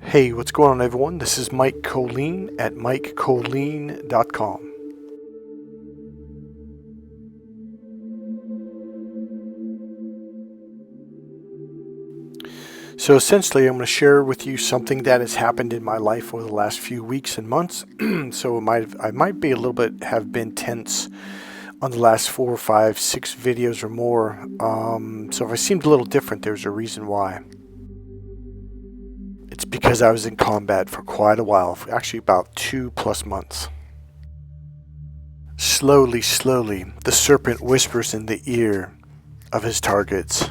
Hey, what's going on, everyone? This is Mike Colleen at MikeColleen.com. So essentially, I'm going to share with you something that has happened in my life over the last few weeks and months. So I might be a little bit have been tense on the last 4, 5, 6 videos or more. So if I seemed a little different, there's a reason why. It's because I was in combat for quite a while, actually about 2+ months. Slowly, the serpent whispers in the ear of his targets.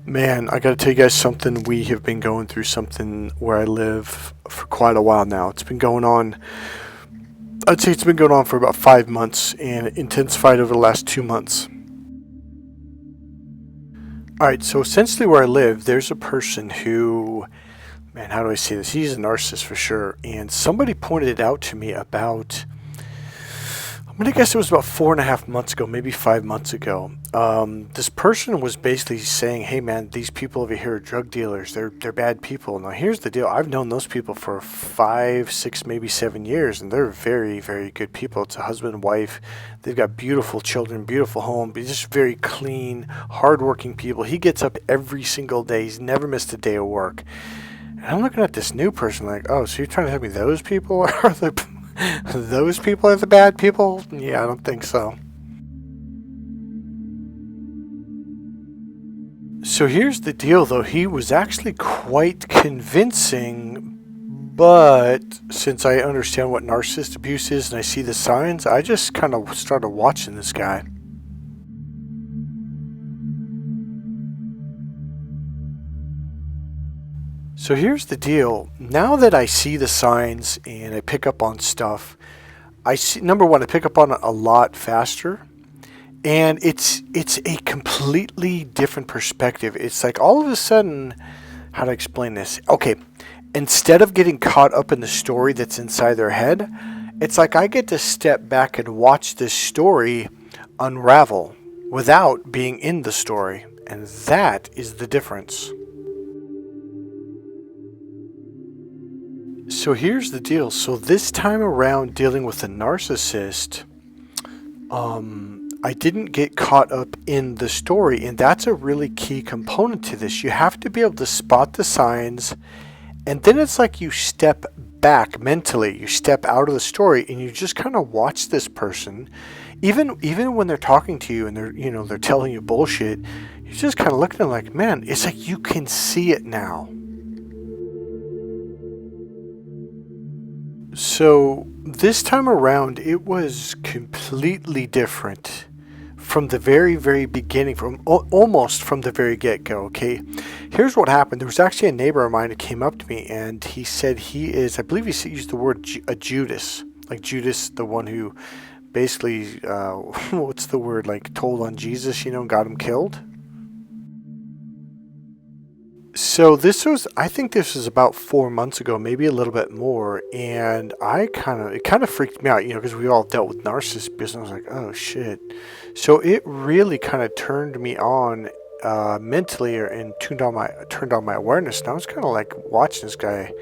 Man, I gotta tell you guys something. We have been going through something where I live for quite a while now. It's been going on, I'd say it's been going on for about 5 months and intensified over the last 2 months. Alright, so essentially where I live, there's a person who, man, how do I say this? He's a narcissist for sure. And somebody pointed it out to me about, I'm going to guess it was about 4.5 months ago, maybe 5 months ago. This person was basically saying, hey man, these people over here are drug dealers. They're bad people. Now here's the deal. I've known those people for 5, 6, maybe 7 years, and they're very, very good people. It's a husband and wife. They've got beautiful children, beautiful home, just very clean, hardworking people. He gets up every single day. He's never missed a day of work. And I'm looking at this new person like, oh, so you're trying to tell me those people are those people are the bad people? Yeah, I don't think so. So here's the deal, though. He was actually quite convincing, but since I understand what narcissist abuse is and I see the signs, I just kind of started watching this guy. So here's the deal. Now that I see the signs and I pick up on stuff, I see, number one, I pick up on it a lot faster. And it's a completely different perspective. It's like all of a sudden, how to explain this? Okay, instead of getting caught up in the story that's inside their head, it's like I get to step back and watch this story unravel without being in the story. And that is the difference. So here's the deal. So this time around dealing with a narcissist, I didn't get caught up in the story, and that's a really key component to this. You have to be able to spot the signs, and then it's like you step back mentally. You step out of the story, and you just kind of watch this person. Even when they're talking to you and they're telling you bullshit, you just kind of look at them like, man, it's like you can see it now. So this time around, it was completely different from the very, very beginning, from almost from the very get-go. Okay, here's what happened. There was actually a neighbor of mine who came up to me, and he said he is, I believe he used the word a Judas, like Judas, the one who basically, what's the word, like told on Jesus, got him killed. So I think this was about 4 months ago, maybe a little bit more, and it kind of freaked me out, because we all dealt with narcissist business. I was like, oh shit. So it really kind of turned me on mentally, and turned on my awareness. And I was kind of like watching this guy,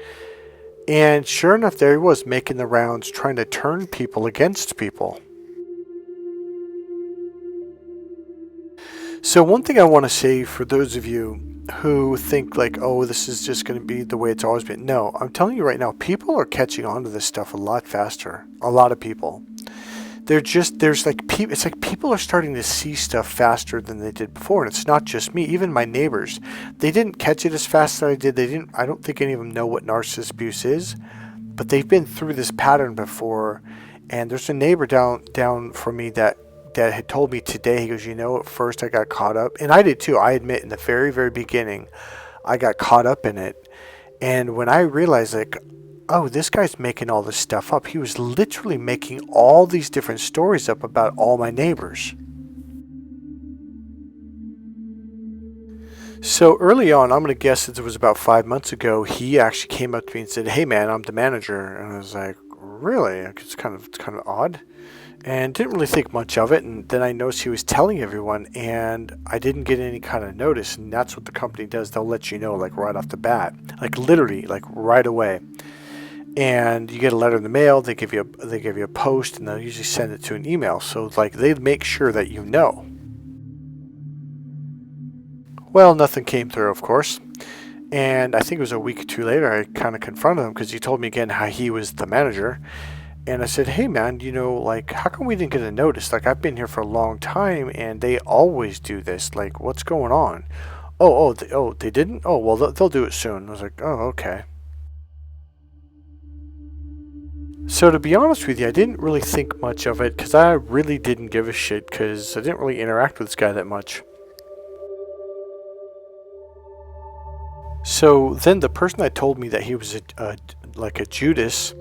and sure enough, there he was making the rounds, trying to turn people against people. So one thing I want to say for those of you who think like, oh, this is just going to be the way it's always been. No, I'm telling you right now, people are catching on to this stuff a lot faster. A lot of people. It's like people are starting to see stuff faster than they did before. And it's not just me, even my neighbors. They didn't catch it as fast as I did. I don't think any of them know what narcissist abuse is, but they've been through this pattern before. And there's a neighbor down from me that had told me today, he goes, at first I got caught up, and I did too. I admit in the very, very beginning, I got caught up in it. And when I realized like, oh, this guy's making all this stuff up, he was literally making all these different stories up about all my neighbors. So early on, I'm going to guess it was about 5 months ago, he actually came up to me and said, hey man, I'm the manager. And I was like, really? It's kind of odd. And didn't really think much of it. And then I noticed he was telling everyone, and I didn't get any kind of notice. And that's what the company does. They'll let you know, like, right off the bat, like literally, like right away. And you get a letter in the mail. They give you a post, and they'll usually send it to an email. So like they make sure that you know. Well, nothing came through, of course. And I think it was a week or two later, I kind of confronted him because he told me again how he was the manager. And I said, hey, man, like, how come we didn't get a notice? Like, I've been here for a long time, and they always do this. Like, what's going on? They didn't? Oh, well, they'll do it soon. I was like, oh, okay. So to be honest with you, I didn't really think much of it because I really didn't give a shit because I didn't really interact with this guy that much. So then the person that told me that he was like a Judas,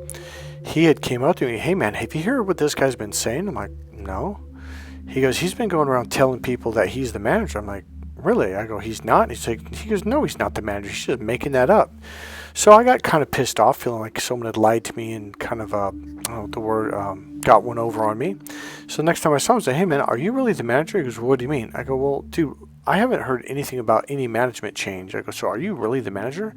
he had came up to me, hey man, have you heard what this guy's been saying? I'm like, no. He goes, he's been going around telling people that he's the manager. I'm like, really? I go, he's not? He goes, no, he's not the manager. He's just making that up. So I got kind of pissed off, feeling like someone had lied to me and kind of, I don't know what the word, got one over on me. So next time I saw him, I said, hey man, are you really the manager? He goes, what do you mean? I go, well, dude, I haven't heard anything about any management change. I go, so are you really the manager?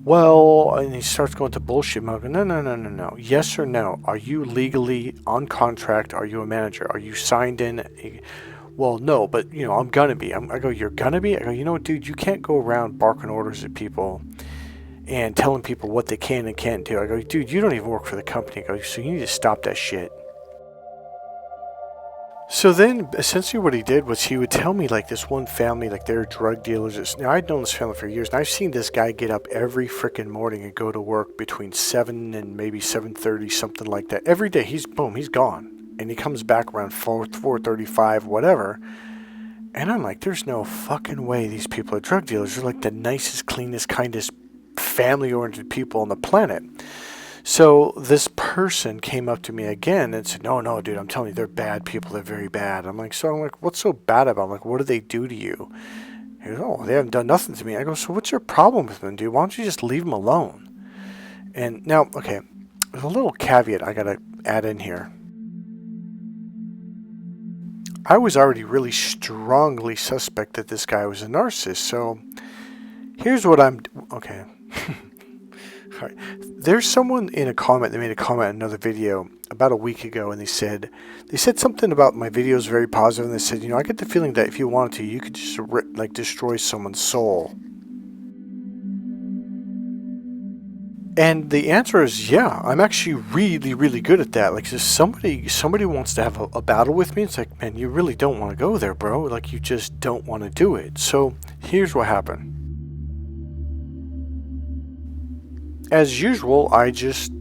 Well, and he starts going to bullshit. I go, no. Yes or no? Are you legally on contract? Are you a manager? Are you signed in? Well, no, but, I'm going to be. I go, you're going to be? I go, you know what, dude, you can't go around barking orders at people and telling people what they can and can't do. I go, dude, you don't even work for the company. I go, so you need to stop that shit. So then, essentially what he did was he would tell me, like, this one family, like, they're drug dealers. Now, I'd known this family for years, and I've seen this guy get up every freaking morning and go to work between 7 and maybe 7:30, something like that. Every day, he's gone. And he comes back around 4:35, whatever. And I'm like, there's no fucking way these people are drug dealers. They're like the nicest, cleanest, kindest, family-oriented people on the planet. So this person came up to me again and said, no, dude, I'm telling you, they're bad people. They're very bad. I'm like, what's so bad about them? Like, what do they do to you? He goes, oh, they haven't done nothing to me. I go, so what's your problem with them, dude? Why don't you just leave them alone? And now, okay, there's a little caveat I got to add in here. I was already really strongly suspect that this guy was a narcissist. So here's what okay. All right. There's someone in a comment that made a comment in another video about a week ago, and they said something about my videos very positive, and they said, I get the feeling that if you wanted to, you could just destroy someone's soul. And the answer is, yeah, I'm actually really, really good at that. Like, if somebody wants to have a battle with me, it's like, man, you really don't want to go there, bro. Like, you just don't want to do it. So here's what happened. As usual, I just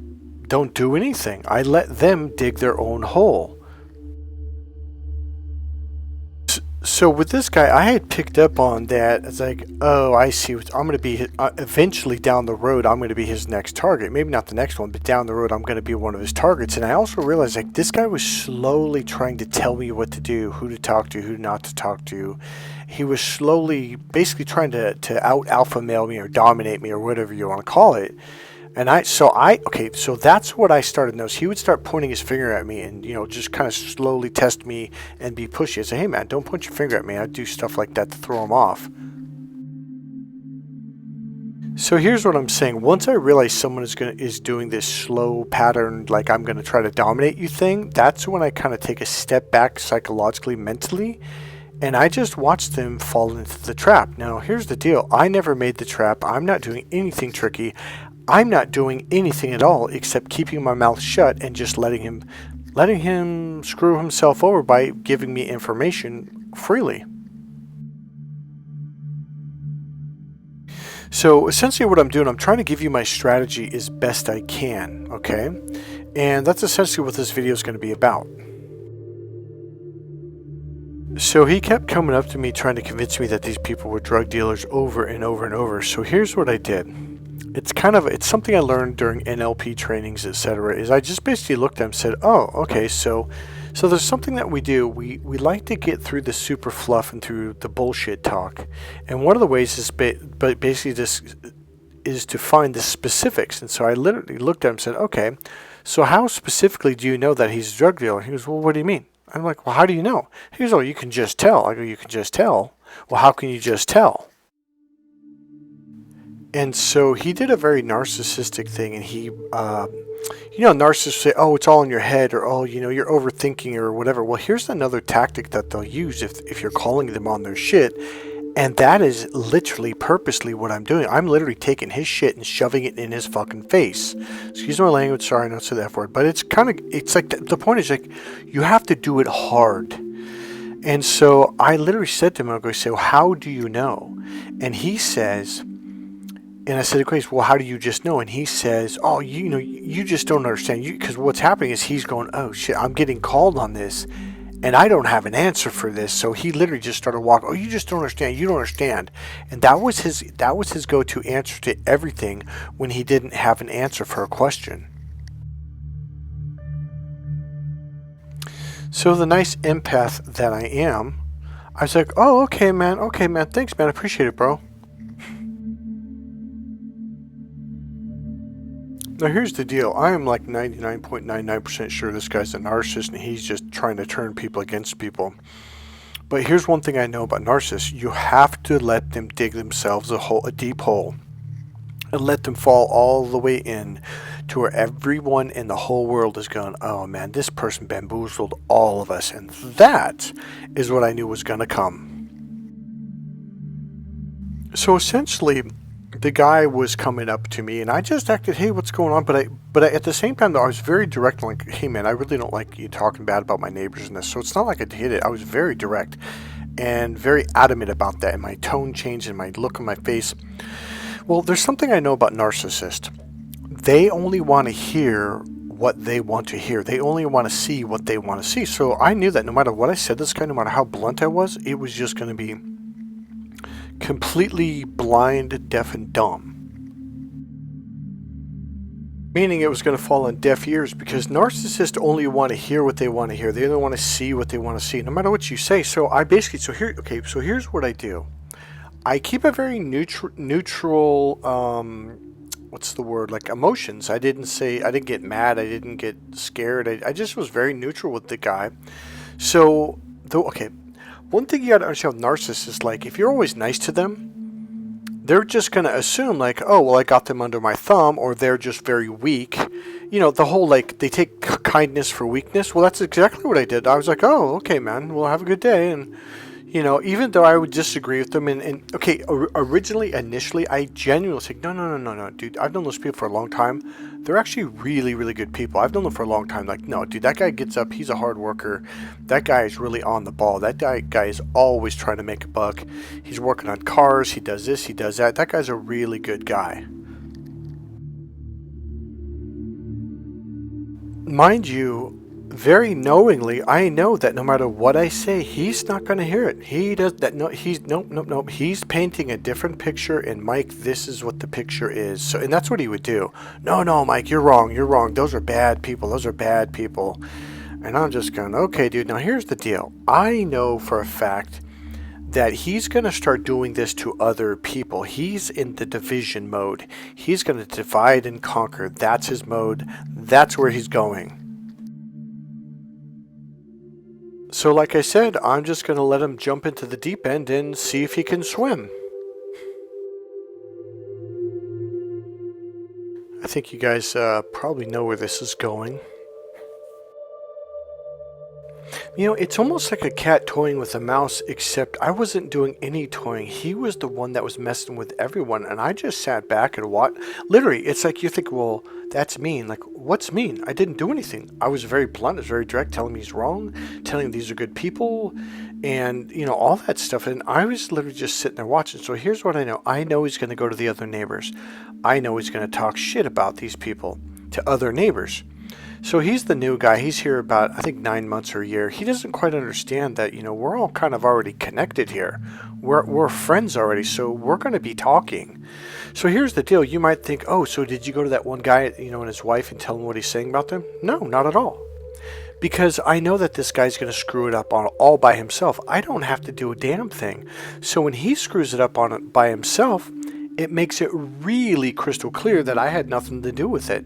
don't do anything. I let them dig their own hole. So with this guy, I had picked up on that. It's like, oh, I see. I'm going to be eventually down the road, I'm going to be his next target. Maybe not the next one, but down the road, I'm going to be one of his targets. And I also realized, like, this guy was slowly trying to tell me what to do, who to talk to, who not to talk to. He was slowly, basically trying to out alpha male me or dominate me or whatever you want to call it. And so that's what I started to notice. He would start pointing his finger at me and, just kind of slowly test me and be pushy. I'd say, hey man, don't point your finger at me. I'd do stuff like that to throw him off. So here's what I'm saying. Once I realize someone is doing this slow pattern, like I'm going to try to dominate you thing, that's when I kind of take a step back psychologically, mentally, and I just watch them fall into the trap. Now, here's the deal. I never made the trap. I'm not doing anything tricky. I'm not doing anything at all except keeping my mouth shut and just letting him screw himself over by giving me information freely. So essentially what I'm doing, I'm trying to give you my strategy as best I can, okay? And that's essentially what this video is going to be about. So he kept coming up to me trying to convince me that these people were drug dealers over and over and over. So here's what I did. It's something I learned during NLP trainings, etc. Is I just basically looked at him and said, oh, okay, so there's something that we do. We like to get through the super fluff and through the bullshit talk. And one of the ways is basically this is to find the specifics. And so I literally looked at him and said, okay, So how specifically do you know that he's a drug dealer? He goes, well, what do you mean? I'm like, well, how do you know? He goes, oh, you can just tell. I go, you can just tell? Well, how can you just tell? And so he did a very narcissistic thing, and he, narcissists say, oh, it's all in your head, or, oh, you're overthinking, or whatever. Well, here's another tactic that they'll use if you're calling them on their shit, and that is literally, purposely what I'm doing. I'm literally taking his shit and shoving it in his fucking face. Excuse my language, sorry, not to the F word, but it's like, the point is, like, you have to do it hard. And so I literally said to him, I go, so how do you know? And he says... And I said, okay, well, how do you just know? And he says, oh, you just don't understand. Because what's happening is he's going, oh, shit, I'm getting called on this, and I don't have an answer for this. So he literally just started walking, oh, you just don't understand. You don't understand. And that was his go-to answer to everything when he didn't have an answer for a question. So the nice empath that I am, I was like, oh, okay, man, thanks, man, I appreciate it, bro. Now here's the deal. I am like 99.99% sure this guy's a narcissist and he's just trying to turn people against people. But here's one thing I know about narcissists. You have to let them dig themselves a deep hole and let them fall all the way in to where everyone in the whole world is going, oh man, this person bamboozled all of us. And that is what I knew was going to come. So essentially, the guy was coming up to me, and I just acted, hey, what's going on? But at the same time, though, I was very direct, like, hey, man, I really don't like you talking bad about my neighbors and this. So it's not like I hid it. I was very direct and very adamant about that, and my tone changed and my look on my face. Well, there's something I know about narcissists. They only want to hear what they want to hear. They only want to see what they want to see. So I knew that no matter what I said to this guy, no matter how blunt I was, it was just going to be completely blind, deaf, and dumb. Meaning it was going to fall on deaf ears, because narcissists only want to hear what they want to hear. They only want to see what they want to see, no matter what you say. So here's what I do. I keep a very neutral, what's the word? Like emotions. I didn't get mad. I didn't get scared. I just was very neutral with the guy. So, one thing you got to understand with narcissists, like, if you're always nice to them, they're just going to assume, like, oh, well, I got them under my thumb, or they're just very weak. The whole, like, they take kindness for weakness. Well, that's exactly what I did. I was like, oh, okay, man, well, have a good day. And, even though I would disagree with them, initially, I genuinely said, no, dude, I've known those people for a long time. They're actually really, really good people. I've known them for a long time. Like, no, dude, that guy gets up. He's a hard worker. That guy is really on the ball. That guy is always trying to make a buck. He's working on cars. He does this. He does that. That guy's a really good guy. Mind you, very knowingly, I know that no matter what I say, he's not going to hear it. He does that. No, nope. He's painting a different picture, and Mike, this is what the picture is. So, and that's what he would do. No, Mike, you're wrong. Those are bad people. And I'm just going, okay, dude, now here's the deal. I know for a fact that he's going to start doing this to other people. He's in the division mode. He's going to divide and conquer. That's his mode. That's where he's going. So like I said, I'm just going to let him jump into the deep end and see if he can swim. I think you guys probably know where this is going. It's almost like a cat toying with a mouse, except I wasn't doing any toying. He was the one that was messing with everyone, and I just sat back and watched. Literally, it's like you think, well, that's mean. Like, what's mean? I didn't do anything. I was very blunt. I was very direct, telling him he's wrong, telling him these are good people, and, all that stuff. And I was literally just sitting there watching. So here's what I know. I know he's going to go to the other neighbors. I know he's going to talk shit about these people to other neighbors. So he's the new guy. He's here about, I think, 9 months or a year. He doesn't quite understand that, we're all kind of already connected here. We're friends already, so we're going to be talking. So here's the deal. You might think, oh, so did you go to that one guy, and his wife and tell him what he's saying about them? No, not at all. Because I know that this guy's going to screw it up all by himself. I don't have to do a damn thing. So when he screws it up by himself, it makes it really crystal clear that I had nothing to do with it.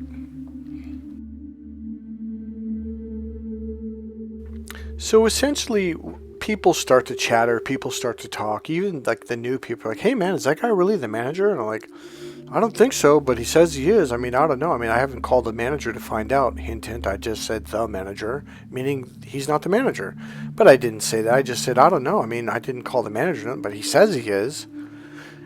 So essentially, people start to chatter, people start to talk, even like the new people are like, hey man, is that guy really the manager? And I'm like, I don't think so, but he says he is. I mean, I don't know. I mean, I haven't called the manager to find out. Hint, hint. I just said the manager, meaning he's not the manager. But I didn't say that. I just said, I don't know. I mean, I didn't call the manager, but he says he is.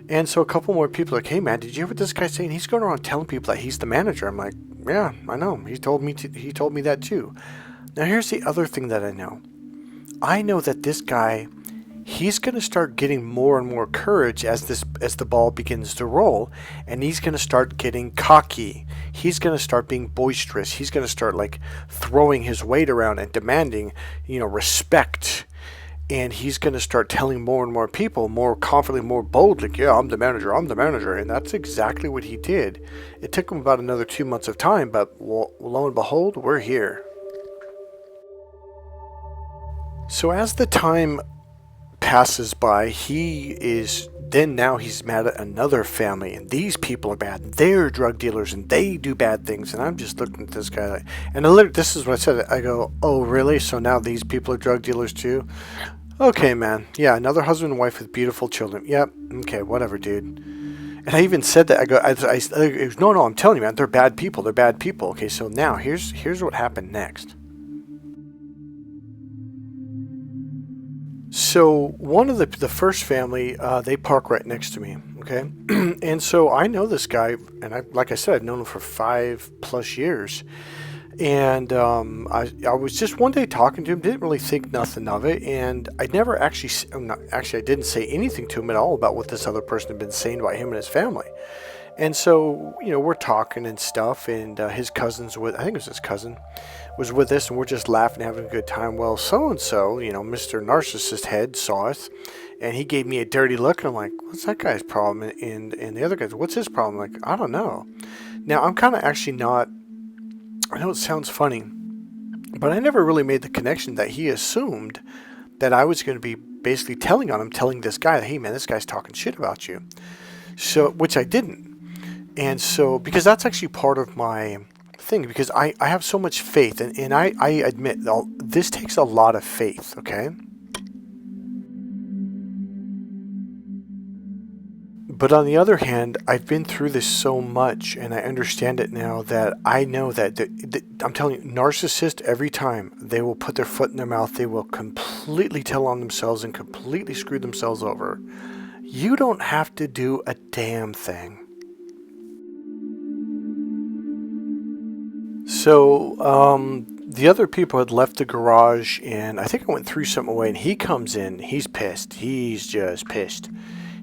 And so a couple more people are like, hey man, did you hear what this guy's saying? He's going around telling people that he's the manager. I'm like, yeah, I know. He told me that too. Now here's the other thing that I know. I know that this guy, he's going to start getting more and more courage as the ball begins to roll, and he's going to start getting cocky. He's going to start being boisterous. He's going to start like throwing his weight around and demanding, respect. And he's going to start telling more and more people, more confidently, more boldly, yeah, I'm the manager. And that's exactly what he did. It took him about another 2 months of time, but lo and behold, we're here. So as the time passes by, now he's mad at another family, and these people are bad, and they're drug dealers, and they do bad things, and I'm just looking at this guy like, and this is what I said. I go, oh really? So now these people are drug dealers too? Okay, man. Yeah, another husband and wife with beautiful children. Yep. Okay, whatever, dude. And I even said that. I go, no, I'm telling you, man, they're bad people. They're bad people. Okay, so now here's what happened next. So one of the first family, they park right next to me. Okay, and so I know this guy, and like I said, I've known him for 5+ years. And I was just one day talking to him, didn't really think nothing of it, and I never I didn't say anything to him at all about what this other person had been saying about him and his family. And so, we're talking and stuff, and his cousin's I think it was his cousin, was with us, and we're just laughing, having a good time. Well, so-and-so, Mr. Narcissist head saw us, and he gave me a dirty look, and I'm like, what's that guy's problem? And the other guy's, what's his problem? I'm like, I don't know. Now, I'm kind of actually not, I know it sounds funny, but I never really made the connection that he assumed that I was going to be basically telling this guy, hey man, this guy's talking shit about you. So, which I didn't. And so, because that's actually part of my thing, because I have so much faith, and I admit, this takes a lot of faith, okay? But on the other hand, I've been through this so much, and I understand it now, that I know that I'm telling you, narcissists, every time they will put their foot in their mouth, they will completely tell on themselves and completely screw themselves over. You don't have to do a damn thing. So, the other people had left the garage, and I think I went through something away, and he comes in, he's pissed. He's just pissed.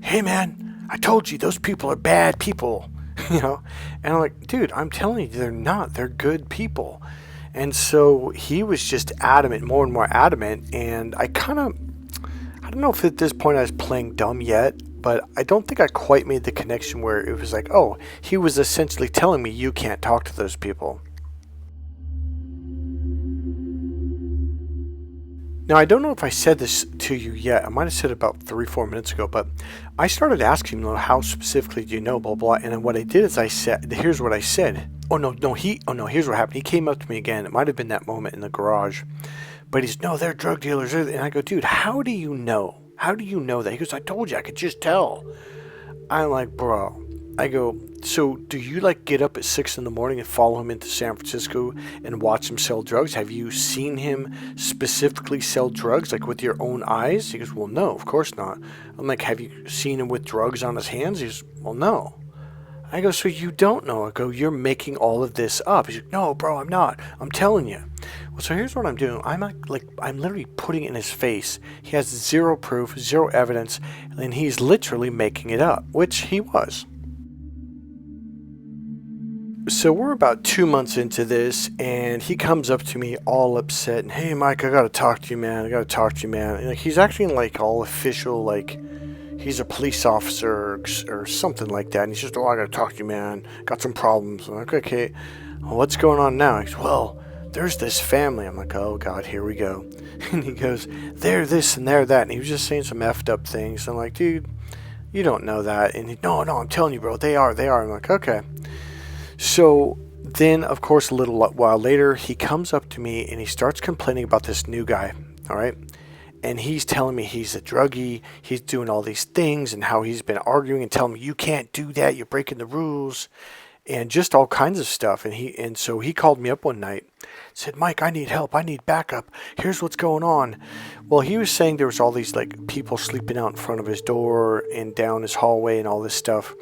Hey man, I told you those people are bad people, And I'm like, dude, I'm telling you, they're not. They're good people. And so he was just adamant, more and more adamant. And I don't know if at this point I was playing dumb yet, but I don't think I quite made the connection where it was like, oh, he was essentially telling me you can't talk to those people. Now, I don't know if I said this to you yet. I might have said it about 3-4 minutes ago, but I started asking him, how specifically do you know, blah, blah. And then what I did is I said, here's what I said. Here's what happened. He came up to me again. It might have been that moment in the garage. But he's, no, they're drug dealers. And I go, dude, how do you know? How do you know that? He goes, I told you, I could just tell. I'm like, bro. I go, so do you get up at 6 a.m. and follow him into San Francisco and watch him sell drugs? Have you seen him specifically sell drugs, with your own eyes? He goes, well, no, of course not. I'm like, have you seen him with drugs on his hands? He goes, well, no. I go, so you don't know? I go, you're making all of this up. He's like, no, bro, I'm not. I'm telling you. Well, so here's what I'm doing. I'm literally putting it in his face. He has zero proof, zero evidence, and he's literally making it up, which he was. So we're about 2 months into this, and he comes up to me all upset, and, hey, Mike, I gotta talk to you, man. And he's acting all official, he's a police officer or something like that. And he's just, I gotta talk to you, man. Got some problems. I'm like, okay, well, what's going on now? He goes, well, there's this family. I'm like, oh, God, here we go. And he goes, they're this and they're that. And he was just saying some effed up things. I'm like, dude, you don't know that. And he, no, I'm telling you, bro, they are. I'm like, okay. So then, of course, a little while later, he comes up to me and he starts complaining about this new guy All right. And he's telling me he's a druggie, he's doing all these things, and how he's been arguing and telling me, you can't do that, you're breaking the rules, and just all kinds of stuff. And so he called me up one night, said, Mike, I need help, I need backup, here's what's going on. Well, he was saying there was all these like people sleeping out in front of his door and down his hallway and all this stuff.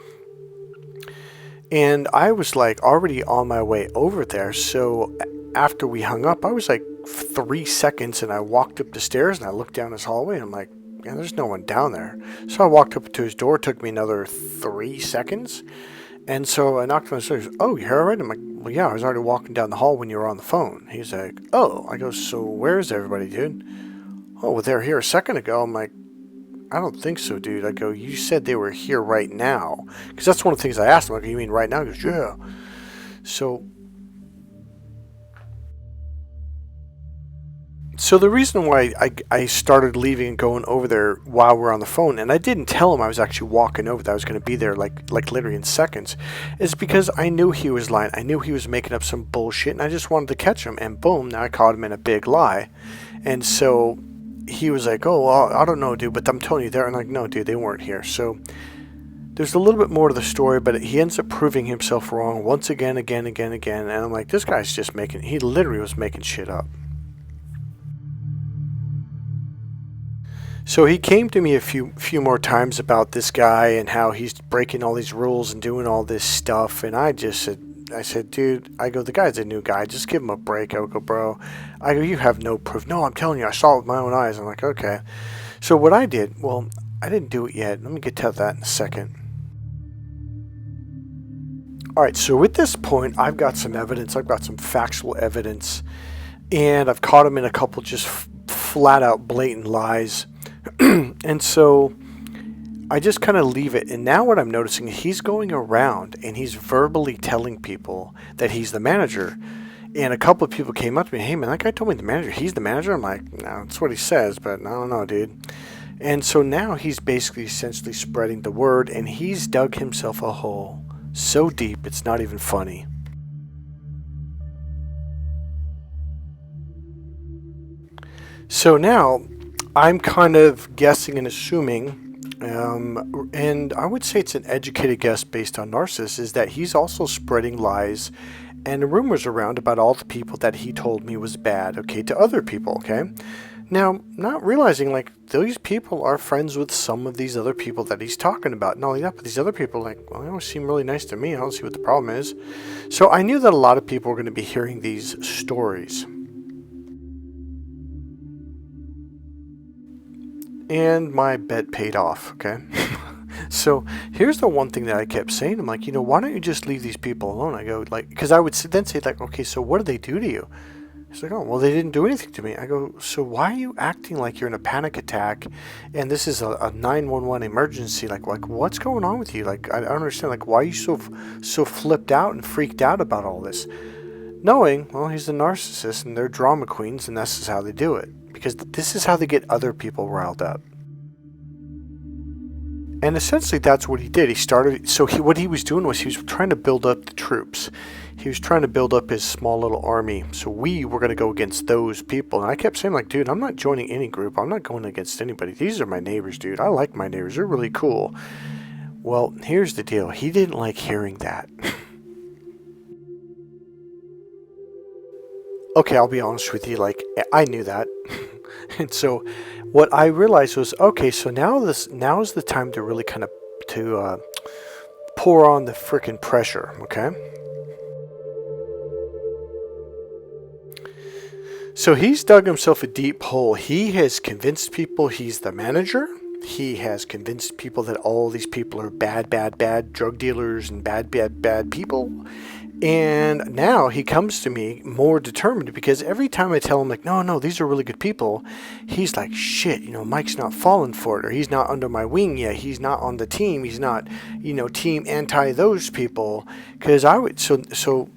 And I was like already on my way over there. So after we hung up, I was like 3 seconds, and I walked up the stairs and I looked down his hallway and I'm like, yeah, there's no one down there. So I walked up to his door. It took me another 3 seconds. And so I knocked on the stairs. Oh, you're all right? I'm like, well, yeah, I was already walking down the hall when you were on the phone. He's like, oh. I go, so where's everybody, dude? Oh, well, they were here a second ago. I'm like, I don't think so, dude. I go, you said they were here right now. Because that's one of the things I asked him. I go, you mean right now? He goes, yeah. So the reason why I started leaving and going over there while we're on the phone, and I didn't tell him I was actually walking over, that I was going to be there like literally in seconds, is because I knew he was lying. I knew he was making up some bullshit, and I just wanted to catch him. And boom, now I caught him in a big lie. And so he was like, oh, well, I don't know, dude, but I'm telling you, they're like, no, dude, they weren't here. So there's a little bit more to the story, but he ends up proving himself wrong once again. And I'm like, this guy's just he literally was making shit up. So he came to me a few more times about this guy and how he's breaking all these rules and doing all this stuff. And I said, dude, I go, the guy's a new guy. Just give him a break. I go, bro. I go, you have no proof. No, I'm telling you, I saw it with my own eyes. I'm like, okay. So what I did, well, I didn't do it yet. Let me get to that in a second. All right, so at this point, I've got some evidence. I've got some factual evidence. And I've caught him in a couple just flat out blatant lies. And so I just kind of leave it. And now what I'm noticing, he's going around and he's verbally telling people that he's the manager. And a couple of people came up to me, hey man, that guy told me the manager. He's the manager? I'm like, no, that's what he says, but I don't know, dude. And so now he's basically essentially spreading the word, and he's dug himself a hole so deep it's not even funny. So now I'm kind of guessing and assuming, and I would say it's an educated guess based on Narcissist, is that he's also spreading lies and rumors around about all the people that he told me was bad, okay, to other people, okay? Now, not realizing, like, these people are friends with some of these other people that he's talking about. Not only that, but these other people are like, well, they always seem really nice to me. I don't see what the problem is. So I knew that a lot of people were going to be hearing these stories. And my bet paid off, okay? So here's the one thing that I kept saying. I'm like, why don't you just leave these people alone? I go, like, because I would then say, like, okay, so what did they do to you? He's like, oh, well, they didn't do anything to me. I go, so why are you acting like you're in a panic attack and this is a 911 emergency? Like, what's going on with you? Like, I don't understand. Like, why are you so flipped out and freaked out about all this? Knowing, well, he's a narcissist and they're drama queens and this is how they do it. Because this is how they get other people riled up. And essentially that's what he did. What he was doing was he was trying to build up the troops. He was trying to build up his small little army. So we were going to go against those people. And I kept saying, like, dude, I'm not joining any group. I'm not going against anybody. These are my neighbors, dude. I like my neighbors. They're really cool. Well, here's the deal. He didn't like hearing that. Okay, I'll be honest with you. Like, I knew that. And so what I realized was, okay, so now is the time to really kind of pour on the freaking pressure, okay? So he's dug himself a deep hole. He has convinced people he's the manager. He has convinced people that all these people are bad drug dealers and bad people. And now he comes to me more determined, because every time I tell him, like, no, these are really good people, he's like, shit, Mike's not falling for it, or he's not under my wing yet. He's not on the team. He's not, team anti those people. Because so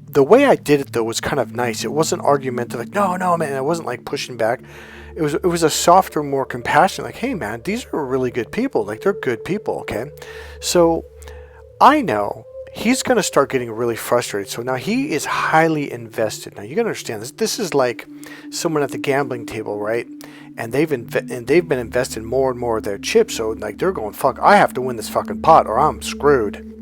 the way I did it, though, was kind of nice. It wasn't argumentative, like, no, man. I wasn't like pushing back. It was a softer, more compassionate, like, hey, man, these are really good people. Like, they're good people, okay? So I know he's going to start getting really frustrated. So now he is highly invested. Now you got to understand this. This is like someone at the gambling table, right? And they've been investing more and more of their chips. So like they're going, fuck, I have to win this fucking pot or I'm screwed.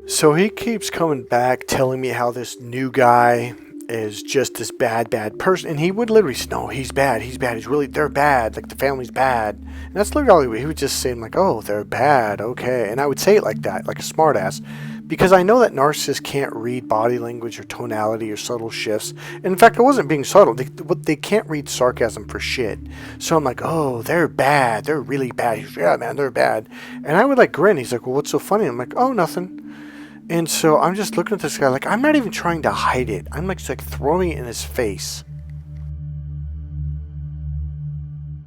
So he keeps coming back telling me how this new guy is just this bad person. And he would literally say, no, he's bad. They're bad. Like the family's bad. And that's literally what he would just say, like, oh, they're bad. Okay. And I would say it like that, like a smartass. Because I know that narcissists can't read body language or tonality or subtle shifts. And in fact, I wasn't being subtle. They can't read sarcasm for shit. So I'm like, oh, they're bad. They're really bad. He's, yeah, man, they're bad. And I would like grin. He's like, well, what's so funny? I'm like, oh, nothing. And so I'm just looking at this guy like I'm not even trying to hide it. I'm like just like throwing it in his face.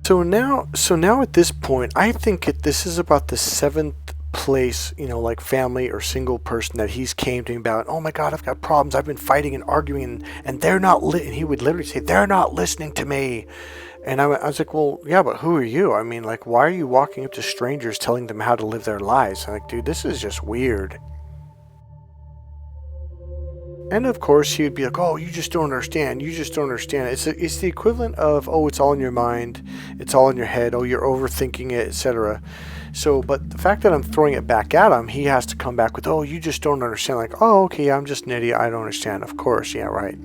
So now at this point, I think this is about the 7th place, like family or single person that he's came to me about. Oh my God, I've got problems. I've been fighting and arguing, and they're not. And he would literally say, they're not listening to me. And I was like, well, yeah, but who are you? I mean, like, why are you walking up to strangers telling them how to live their lives? I'm like, dude, this is just weird. And of course, he would be like, oh, you just don't understand. It's the equivalent of, oh, it's all in your mind. It's all in your head. Oh, you're overthinking it, etc. So, but the fact that I'm throwing it back at him, he has to come back with, oh, you just don't understand. Like, oh, okay, yeah, I'm just an idiot. I don't understand. Of course, yeah, right.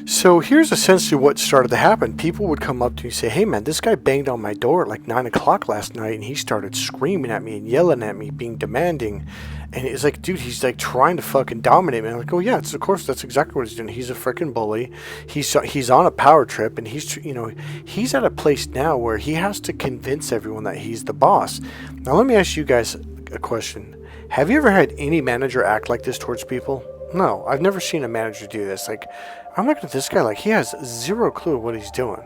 So here's essentially what started to happen. People would come up to me and say, hey man, this guy banged on my door at like 9 o'clock last night and he started screaming at me and yelling at me, being demanding. And it's like, dude, he's like trying to fucking dominate me. I'm like, oh yeah, of course, that's exactly what he's doing. He's a freaking bully. He's on a power trip and he's at a place now where he has to convince everyone that he's the boss. Now let me ask you guys a question. Have you ever had any manager act like this towards people? No, I've never seen a manager do this. Like, I'm looking at this guy like he has zero clue what he's doing.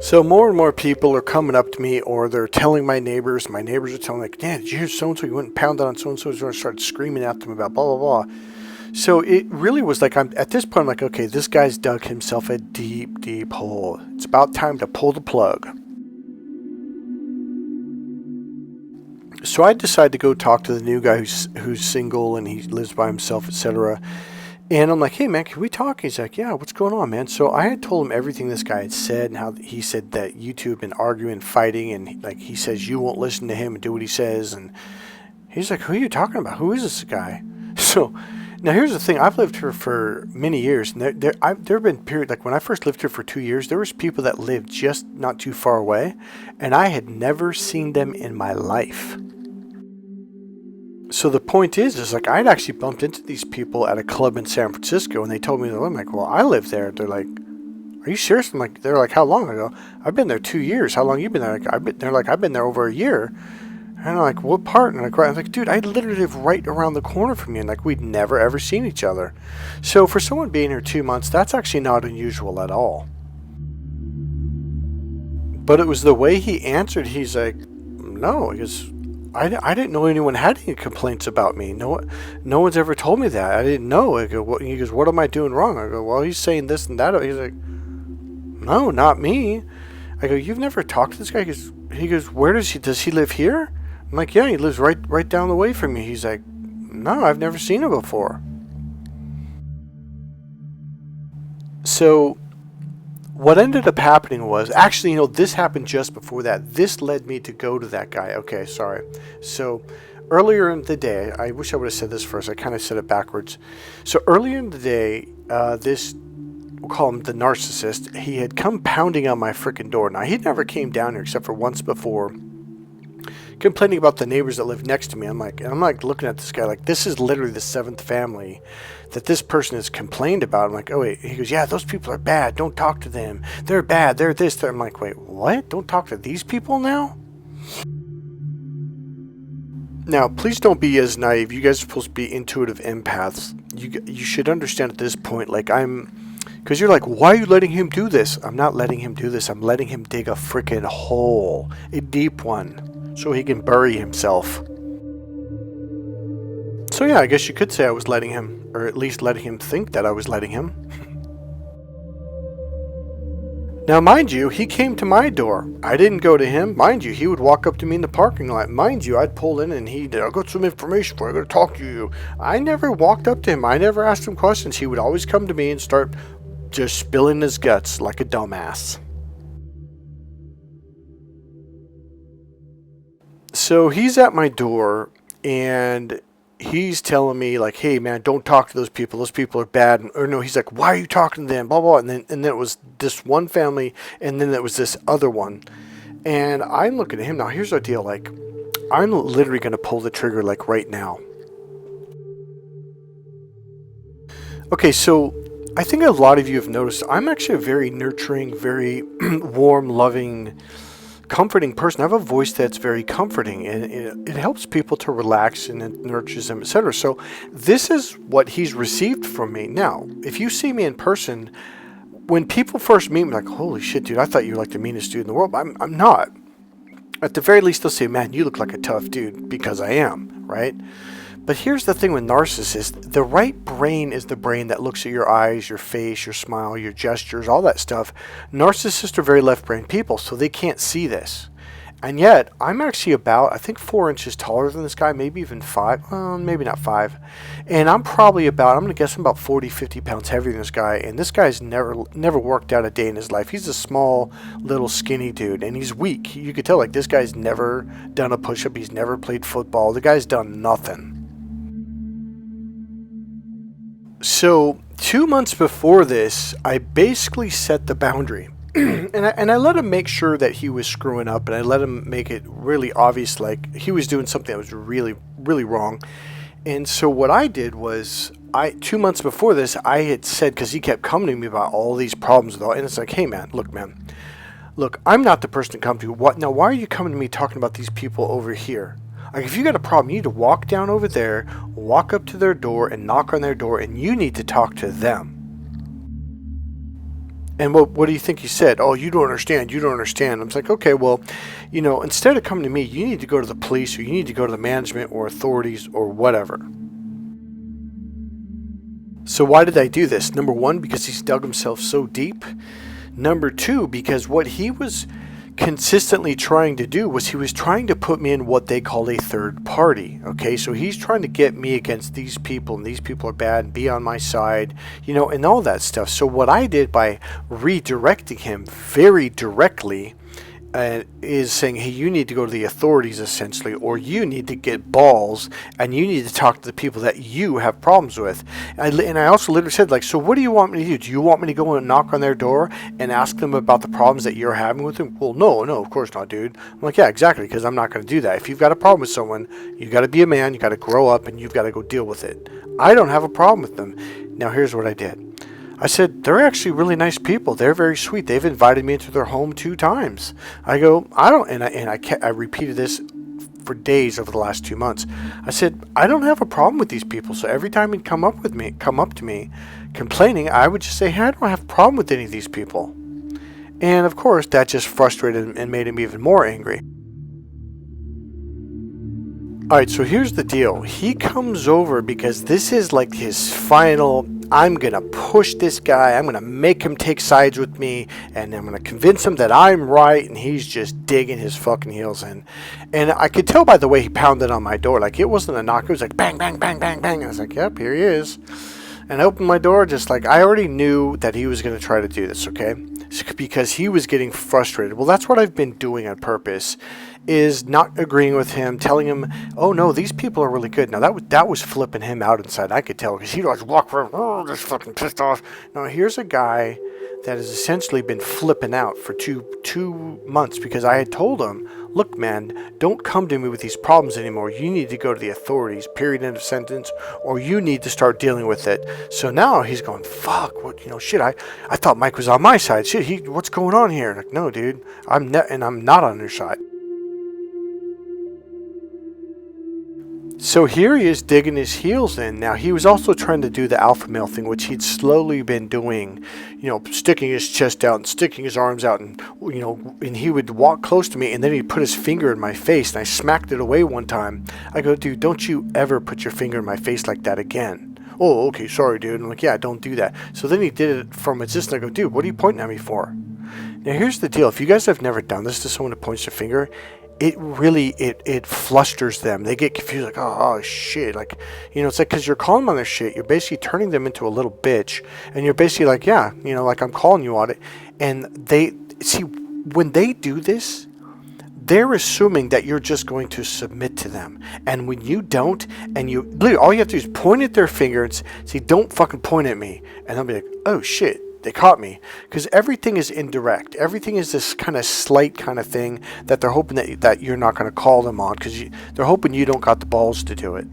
So more and more people are coming up to me, or they're telling my neighbors. My neighbors are telling like, "Dad, did you hear so-and-so? You went and pounded on so-and-so." And started screaming at them about blah, blah, blah. So it really was like, at this point, I'm like, okay, this guy's dug himself a deep, deep hole. It's about time to pull the plug. So I decided to go talk to the new guy who's single and he lives by himself, etc. And I'm like, hey man, can we talk? He's like, yeah, what's going on, man? So I had told him everything this guy had said and how he said that you two have been arguing and fighting, and like he says you won't listen to him and do what he says. And he's like, who are you talking about? Who is this guy? So now here's the thing. I've lived here for many years, and there have been periods, like when I first lived here for 2 years, there was people that lived just not too far away, and I had never seen them in my life. So the point is like I'd actually bumped into these people at a club in San Francisco, and they told me, I'm like, well, I live there. They're like, are you serious? I'm like, they're like, how long? I go, I've been there 2 years. How long you been there? They're like, I've been there over a year. And I'm like, what part? And I'm like, dude, I literally live right around the corner from you, and like we'd never ever seen each other. So for someone being here 2 months, that's actually not unusual at all. But it was the way he answered. He's like, no, because I didn't know anyone had any complaints about me. No one's ever told me that. I didn't know. I go, he goes, what am I doing wrong? I go, well, he's saying this and that. He's like, no, not me. I go, you've never talked to this guy? He goes, where does he live here? I'm like, yeah, he lives right down the way from me. He's like, no, I've never seen him before. So what ended up happening was, actually, this happened just before that. This led me to go to that guy. Okay, sorry. So earlier in the day, I wish I would have said this first. I kind of said it backwards. So earlier in the day, we'll call him the narcissist, he had come pounding on my freaking door. Now, he never came down here except for once before, complaining about the neighbors that live next to me. I'm like looking at this guy like, this is literally the 7th family that this person has complained about. I'm like, oh wait. He goes, yeah, those people are bad. Don't talk to them. They're bad. They're this. I'm like, wait, what? Don't talk to these people now? Now, please don't be as naive. You guys are supposed to be intuitive empaths. You should understand at this point, like because you're like, why are you letting him do this? I'm not letting him do this. I'm letting him dig a freaking hole, a deep one, so he can bury himself. So yeah, I guess you could say I was letting him, or at least letting him think that I was letting him. Now, mind you, he came to my door. I didn't go to him. Mind you, he would walk up to me in the parking lot. Mind you, I'd pull in and he'd, I got some information for you. I got to talk to you. I never walked up to him. I never asked him questions. He would always come to me and start just spilling his guts like a dumbass. So he's at my door and he's telling me like, hey man, don't talk to those people. Those people are bad. Or no, he's like, why are you talking to them? Blah, blah. And then it was this one family and then there was this other one. And I'm looking at him. Now here's our deal. Like, I'm literally going to pull the trigger like right now. Okay, so I think a lot of you have noticed I'm actually a very nurturing, very warm, loving, comforting person. I have a voice that's very comforting and it helps people to relax and it nurtures them, etc. So this is what he's received from me. Now, if you see me in person, when people first meet me, like, holy shit, dude, I thought you were like the meanest dude in the world. I'm not. At the very least, they'll say, man, you look like a tough dude, because I am, right? But here's the thing with narcissists. The right brain is the brain that looks at your eyes, your face, your smile, your gestures, all that stuff. Narcissists are very left-brain people, so they can't see this. And yet, I'm actually about, I think, 4 inches taller than this guy, maybe even 5. Well, maybe not 5. And I'm probably about, I'm going to guess I'm about 40, 50 pounds heavier than this guy. And this guy's never worked out a day in his life. He's a small, little, skinny dude. And he's weak. You could tell, like, this guy's never done a push-up. He's never played football. The guy's done nothing. So 2 months before this, I basically set the boundary. and I let him make sure that he was screwing up, and I let him make it really obvious, like he was doing something that was really, really wrong. And so what I did was, 2 months before this, I had said, because he kept coming to me about all these problems with all, and it's like, hey man, look, I'm not the person to come to. What now? Why are you coming to me talking about these people over here? Like, if you got a problem, you need to walk down over there, walk up to their door and knock on their door, and you need to talk to them. And what do you think he said? Oh, you don't understand. I was like, okay, well, instead of coming to me, you need to go to the police, or you need to go to the management or authorities or whatever. So why did I do this? Number one, because he's dug himself so deep. Number two, because what he was consistently trying to do was he was trying to put me in what they call a third party. Okay, so he's trying to get me against these people, and these people are bad, and be on my side, and all that stuff. So what I did by redirecting him very directly is saying, hey, you need to go to the authorities, essentially, or you need to get balls and you need to talk to the people that you have problems with. And I also literally said, like, so what do you want me to do? Do you want me to go and knock on their door and ask them about the problems that you're having with them? Well, no, of course not, dude. I'm like, yeah, exactly, because I'm not going to do that. If you've got a problem with someone, you got to be a man, you got to grow up, and you've got to go deal with it. I don't have a problem with them. Now, here's what I did. I said, they're actually really nice people. They're very sweet. They've invited me into their home 2 times. I go, I repeated this for days over the last 2 months. I said, I don't have a problem with these people. So every time he'd come up to me complaining, I would just say, hey, I don't have a problem with any of these people. And of course, that just frustrated him and made him even more angry. Alright, so here's the deal. He comes over because this is like his final, I'm going to push this guy, I'm going to make him take sides with me, and I'm going to convince him that I'm right, and he's just digging his fucking heels in. And I could tell by the way he pounded on my door, like it wasn't a knock, it was like bang, bang, bang, bang, bang. I was like, yep, here he is. And I opened my door, just like, I already knew that he was going to try to do this, okay? Because he was getting frustrated. Well, that's what I've been doing on purpose, is not agreeing with him, telling him, oh no, these people are really good. Now that was flipping him out inside. I could tell, because he'd always walk around, oh, just fucking pissed off. Now here's a guy that has essentially been flipping out for two months, because I had told him, look man, don't come to me with these problems anymore. You need to go to the authorities, period, end of sentence, or you need to start dealing with it. So now he's going, fuck, what, shit, I thought Mike was on my side. Shit, what's going on here? Like, no, dude, I'm not on your side. So here he is digging his heels in. Now, he was also trying to do the alpha male thing, which he'd slowly been doing, sticking his chest out and sticking his arms out, and, and he would walk close to me, and then he'd put his finger in my face, and I smacked it away one time. I go, dude, don't you ever put your finger in my face like that again. Oh, okay, sorry, dude. I'm like, yeah, don't do that. So then he did it from a distance. I go, dude, what are you pointing at me for? Now here's the deal. If you guys have never done this to someone who points their finger, it really, it flusters them. They get confused, like, oh shit. Like, it's like, because you're calling them on their shit, you're basically turning them into a little bitch. And you're basically like, yeah, like, I'm calling you on it. And they, see, when they do this, they're assuming that you're just going to submit to them. And when you don't, and you, literally, all you have to do is point at their finger and say, don't fucking point at me. And they'll be like, oh shit. They caught me. Because everything is indirect. Everything is this kind of slight kind of thing that they're hoping that you're not going to call them on, because they're hoping you don't got the balls to do it.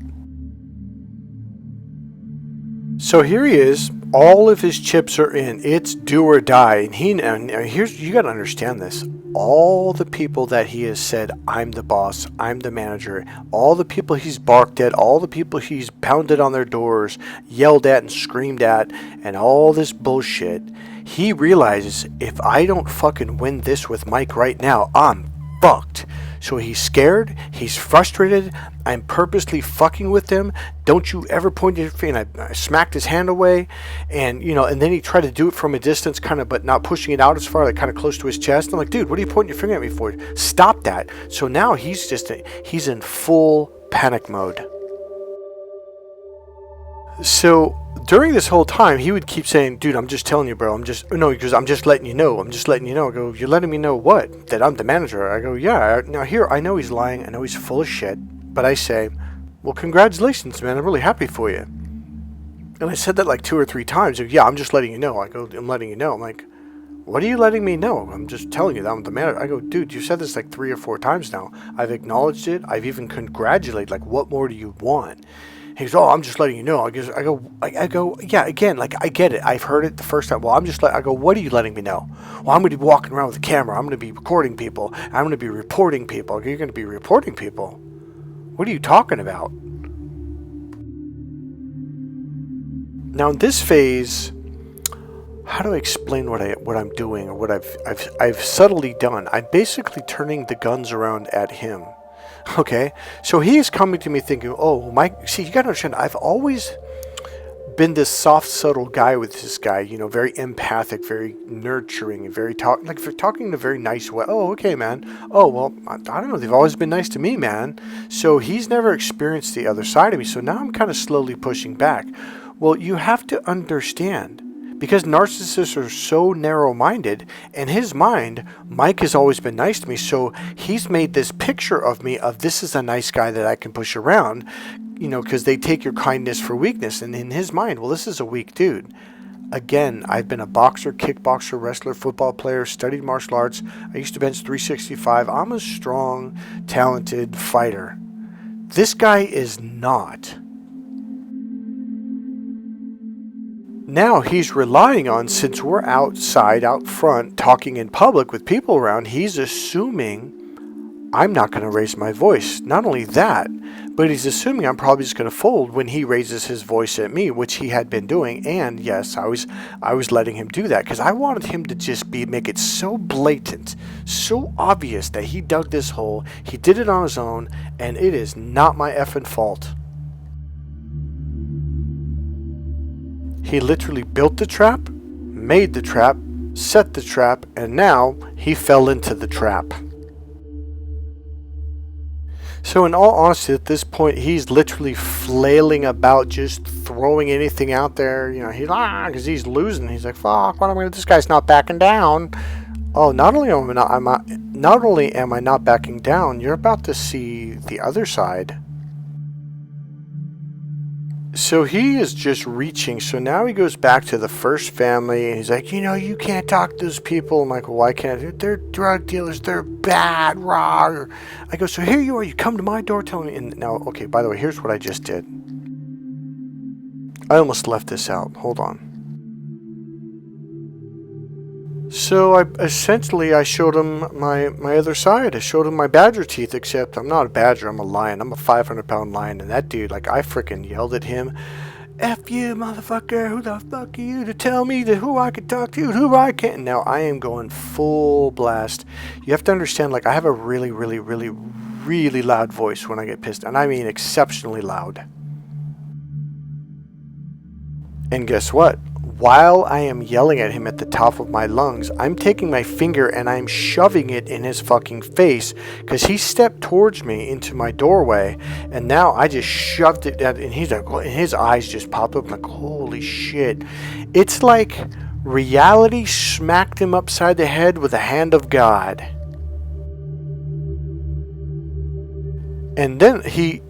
So here he is. All of his chips are in. It's do or die. And here's, you got to understand this. All the people that he has said, I'm the boss, I'm the manager, all the people he's barked at, all the people he's pounded on their doors, yelled at and screamed at, and all this bullshit, he realizes, if I don't fucking win this with Mike right now, I'm fucked. So he's scared, he's frustrated, I'm purposely fucking with him, don't you ever point your finger, and I smacked his hand away, and and then he tried to do it from a distance, kind of, but not pushing it out as far, like kind of close to his chest. I'm like, dude, what are you pointing your finger at me for? Stop that. So now he's in full panic mode. So during this whole time, he would keep saying, dude, I'm just telling you, bro. Because I'm just letting you know. I'm just letting you know. I go, you're letting me know what? That I'm the manager. I go, yeah. Now here, I know he's lying. I know he's full of shit. But I say, well, congratulations, man. I'm really happy for you. And I said that like 2 or 3 times. Yeah, I'm just letting you know. I go, I'm letting you know. I'm like, what are you letting me know? I'm just telling you that I'm the manager. I go, dude, you said this like 3 or 4 times now. I've acknowledged it. I've even congratulated. Like, what more do you want? He goes, oh, I'm just letting you know. I go, yeah, again, like, I get it. I've heard it the first time. Well, I go, what are you letting me know? Well, I'm going to be walking around with a camera. I'm going to be recording people. I'm going to be reporting people. You're going to be reporting people? What are you talking about? Now, in this phase, how do I explain what I'm doing, or what I've subtly done? I'm basically turning the guns around at him. Okay, so he is coming to me thinking, oh, Mike, see, you got to understand, I've always been this soft, subtle guy with this guy, very empathic, very nurturing, very talking in a very nice way. Oh, okay, man. Oh, well, I don't know. They've always been nice to me, man. So he's never experienced the other side of me. So now I'm kind of slowly pushing back. Well, you have to understand, because narcissists are so narrow-minded, in his mind, Mike has always been nice to me, so he's made this picture of me of this is a nice guy that I can push around, because they take your kindness for weakness, and in his mind, well, this is a weak dude. Again, I've been a boxer, kickboxer, wrestler, football player, studied martial arts. I used to bench 365. I'm a strong, talented fighter. This guy is not. Now he's relying on, since we're outside, out front, talking in public with people around, he's assuming I'm not going to raise my voice. Not only that, but he's assuming I'm probably just going to fold when he raises his voice at me, which he had been doing. And yes, I was letting him do that because I wanted him to just make it so blatant, so obvious that he dug this hole, he did it on his own, and it is not my effing fault. He literally built the trap, made the trap, set the trap, and now he fell into the trap. So in all honesty, at this point, he's literally flailing about, just throwing anything out there. He's because he's losing. He's like, fuck, what am I going to do? This guy's not backing down. Oh, not only am I not backing down, you're about to see the other side. So he is just reaching. So now he goes back to the first family, and he's like, you can't talk to those people. I'm like, well, why can't I? They're drug dealers. They're bad, raw. I go, so here you are. You come to my door telling me. And now, okay, by the way, here's what I just did. I almost left this out. Hold on. So I showed him my other side. I showed him my badger teeth, except I'm not a badger, I'm a lion. I'm a 500-pound lion, and that dude, I freaking yelled at him, F you, motherfucker, who the fuck are you to tell me who I can talk to, who I can't? Now I am going full blast. You have to understand, I have a really, really, really, really loud voice when I get pissed, and I mean exceptionally loud. And guess what? while I am yelling at him at the top of my lungs, I'm taking my finger and I'm shoving it in his fucking face because he stepped towards me into my doorway, and now I just shoved it at, and he's like, and his eyes just popped up. I'm like, holy shit. It's like reality smacked him upside the head with the hand of God. And then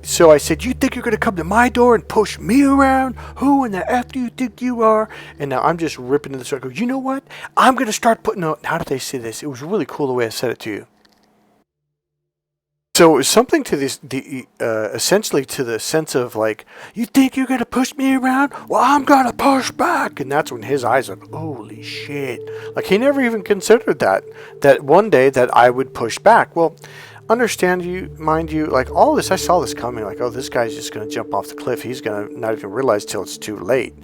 so I said, you think you're going to come to my door and push me around? Who in the F do you think you are? And now I'm just ripping into the circle. You know what? I'm going to start putting out, how did they say this? It was really cool the way I said it to you. So it was something to this, essentially to the sense of like, you think you're going to push me around? Well, I'm going to push back. And that's when his eyes are like, holy shit. Like he never even considered that one day that I would push back. Well, mind you, like all this, I saw this coming, like, oh, this guy's just going to jump off the cliff. He's going to not even realize till it's too late.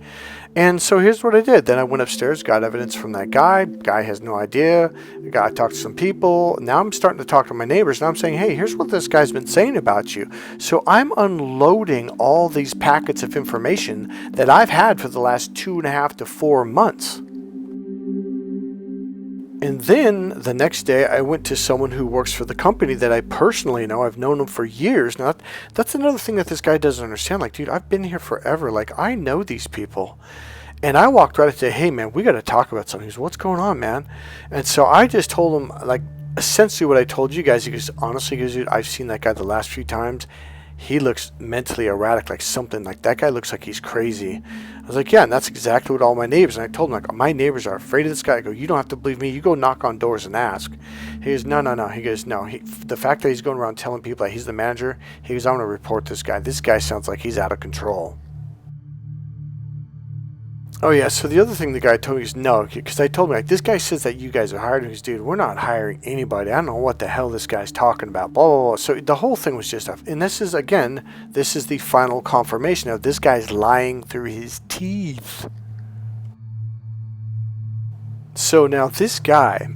And so here's what I did. Then I went upstairs, got evidence from that guy. Guy has no idea. I talked to some people. Now I'm starting to talk to my neighbors, and I'm saying, hey, here's what this guy's been saying about you. So I'm unloading all these packets of information that I've had for the last 2.5 to 4 months. And then the next day, I went to someone who works for the company that I personally know. I've known him for years. Now, that's another thing that this guy doesn't understand. Like, dude, I've been here forever. Like, I know these people. And I walked right up to, hey, man, we got to talk about something. He goes, what's going on, man? And so I just told him, like, essentially what I told you guys. He goes, honestly, dude, I've seen that guy the last few times. He looks mentally erratic, like something like that guy looks like he's crazy. I was like, yeah, and that's exactly what all my neighbors, and I told him, like, my neighbors are afraid of this guy. I go, you don't have to believe me. You go knock on doors and ask. He goes, no. He goes, no. The fact that he's going around telling people that he's the manager, he goes, I'm going to report this guy. This guy sounds like he's out of control. Oh, yeah, so the other thing the guy told me is no, because I told him, like, this guy says that you guys are hiring. He's, dude, we're not hiring anybody. I don't know what the hell this guy's talking about, blah, blah, blah. So the whole thing was just, and this is, again, this is the final confirmation of this guy's lying through his teeth. So now this guy,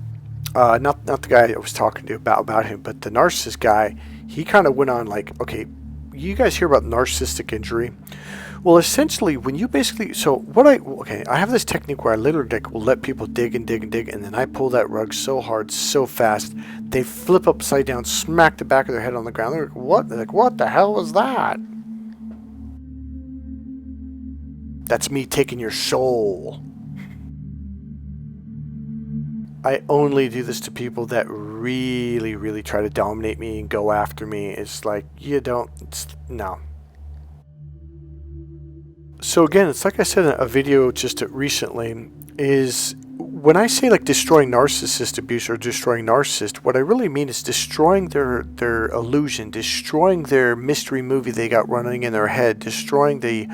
not the guy I was talking to about him, but the narcissist guy, he kind of went on like, okay, you guys hear about narcissistic injury? Well, essentially, when you basically, I have this technique where I literally will let people dig and dig and dig, and then I pull that rug so hard, so fast, they flip upside down, smack the back of their head on the ground. They're like, what? They're like, what the hell was that? That's me taking your soul. I only do this to people that really, really try to dominate me and go after me. It's like, no. So again, it's like I said in a video just recently, is when I say like destroying narcissist abuse or destroying narcissist, what I really mean is destroying their illusion, destroying their mystery movie they got running in their head, destroying the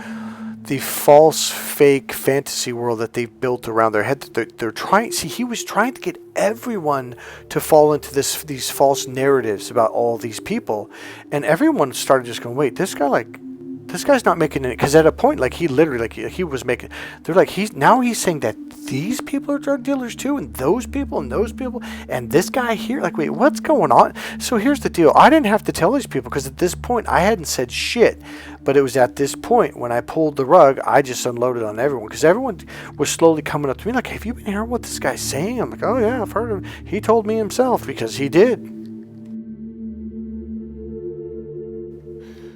false, fake fantasy world that they've built around their head. They're trying. See, he was trying to get everyone to fall into these false narratives about all these people, and everyone started just going, "Wait, this guy's not making it." Because at a point, like he literally, like he was making. They're like he's saying that these people are drug dealers too, and those people, and this guy here. Like, wait, what's going on? So here's the deal. I didn't have to tell these people because at this point I hadn't said shit. But it was at this point when I pulled the rug, I just unloaded on everyone because everyone was slowly coming up to me like, "Have you been hearing what this guy's saying?" I'm like, "Oh yeah, I've heard him. He told me himself," because he did.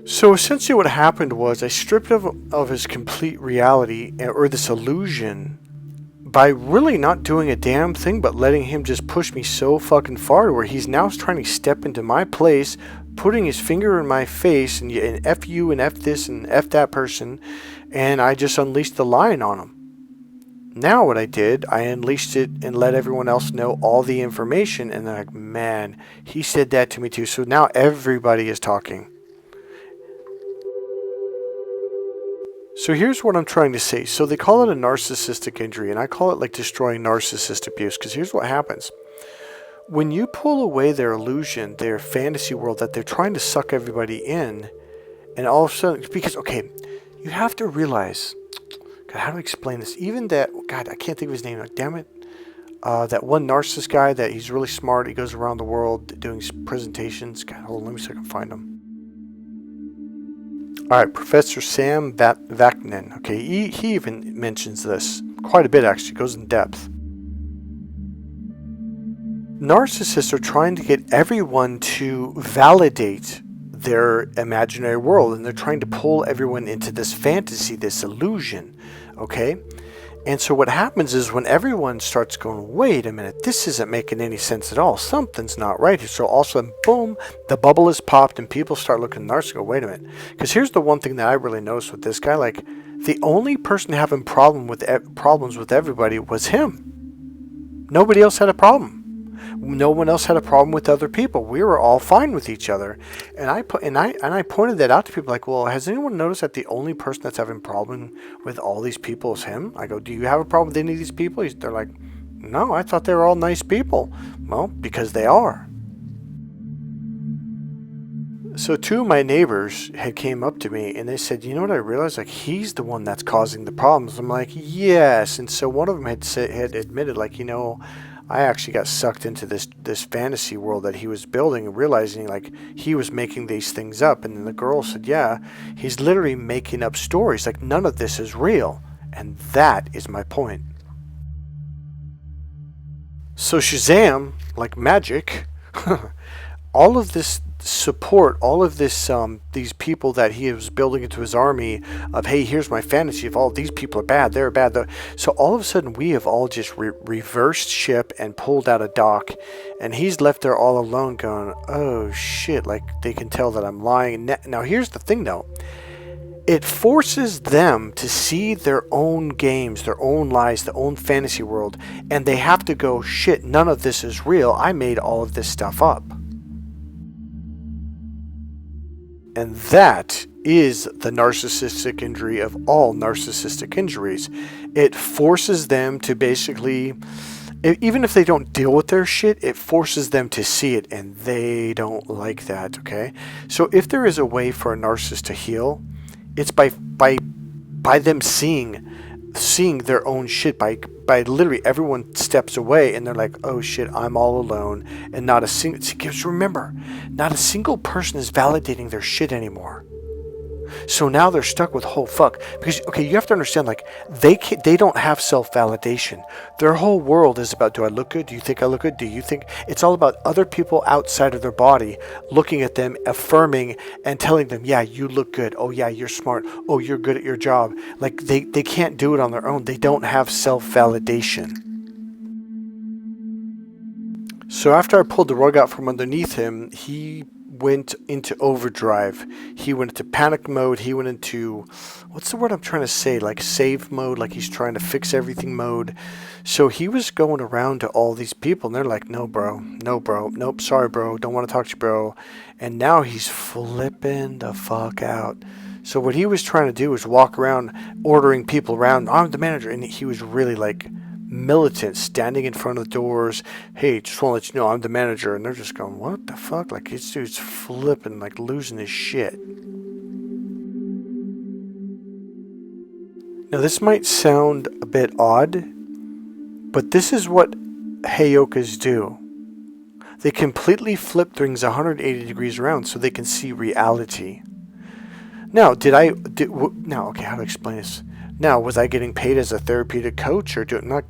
So essentially what happened was I stripped him of his complete reality or this illusion by really not doing a damn thing but letting him just push me so fucking far where he's now trying to step into my place, putting his finger in my face and F you and F this and F that person, and I just unleashed the lion on him. Now what I did, I unleashed it and let everyone else know all the information, and they're like, man, he said that to me too. So now everybody is talking. So here's what I'm trying to say. So they call it a narcissistic injury, and I call it like destroying narcissist abuse, because here's what happens. When you pull away their illusion, their fantasy world that they're trying to suck everybody in, and all of a sudden, because, okay, you have to realize, God, how do I explain this? Even that, God, I can't think of his name, like, damn it. That one narcissist guy that he's really smart, he goes around the world doing presentations. God, hold on, let me see if I can find him. All right, Professor Sam Vaknin. Okay, he even mentions this. Quite a bit, actually. Goes in depth. Narcissists are trying to get everyone to validate their imaginary world, and they're trying to pull everyone into this fantasy, this illusion, okay? And so what happens is when everyone starts going, wait a minute, this isn't making any sense at all. Something's not right here. So all of a sudden, boom, the bubble is popped and people start looking at Narcissist and go, wait a minute. Because here's the one thing that I really noticed with this guy. Like, the only person having problems with everybody was him. Nobody else had a problem. No one else had a problem with other people. We were all fine with each other. And I pointed that out to people, like, well, has anyone noticed that the only person that's having a problem with all these people is him? I go, do you have a problem with any of these people? They're like, no, I thought they were all nice people. Well, because they are. So two of my neighbors had came up to me and they said, you know what I realized? Like, he's the one that's causing the problems. I'm like, yes. And so one of them had admitted, like, you know, I actually got sucked into this fantasy world that he was building, and realizing like he was making these things up. And then the girl said, yeah, he's literally making up stories. Like, none of this is real. And that is my point. So Shazam, like magic, all of this support, all of this, these people that he was building into his army of, hey, here's my fantasy of all these people are bad, they're bad. So all of a sudden we have all just reversed ship and pulled out a dock, and he's left there all alone going, oh shit, like they can tell that I'm lying. Now here's the thing though. It forces them to see their own games, their own lies, their own fantasy world, and they have to go, shit, none of this is real. I made all of this stuff up. And that is the narcissistic injury of all narcissistic injuries. It forces them to basically, even if they don't deal with their shit, it forces them to see it, and they don't like that, okay? So if there is a way for a narcissist to heal, it's by them seeing their own shit, by literally everyone steps away and they're like, oh shit, I'm all alone, and not a single, just remember, not a single person is validating their shit anymore. So now they're stuck with, oh fuck, because okay, you have to understand, like, they don't have self-validation. Their whole world is about, do I look good? Do you think I look good? Do you think? It's all about other people outside of their body looking at them, affirming and telling them, yeah, you look good. Oh yeah, you're smart. Oh, you're good at your job. Like, they can't do it on their own. They don't have self-validation. So after I pulled the rug out from underneath him, he went into overdrive. He went into panic mode. He went into, what's the word I'm trying to say? Like save mode, like he's trying to fix everything mode. So he was going around to all these people and they're like, no bro, nope, sorry bro, don't want to talk to you bro. And now he's flipping the fuck out. So what he was trying to do was walk around ordering people around, I'm the manager, and he was really like militant, standing in front of the doors. Hey, just want to let you know I'm the manager. And they're just going, what the fuck? Like, this dude's flipping, like losing his shit. Now this might sound a bit odd, but this is what Heyokas do. They completely flip things 180 degrees around so they can see reality. Now, okay, how to explain this? Now, was I getting paid as a therapeutic coach or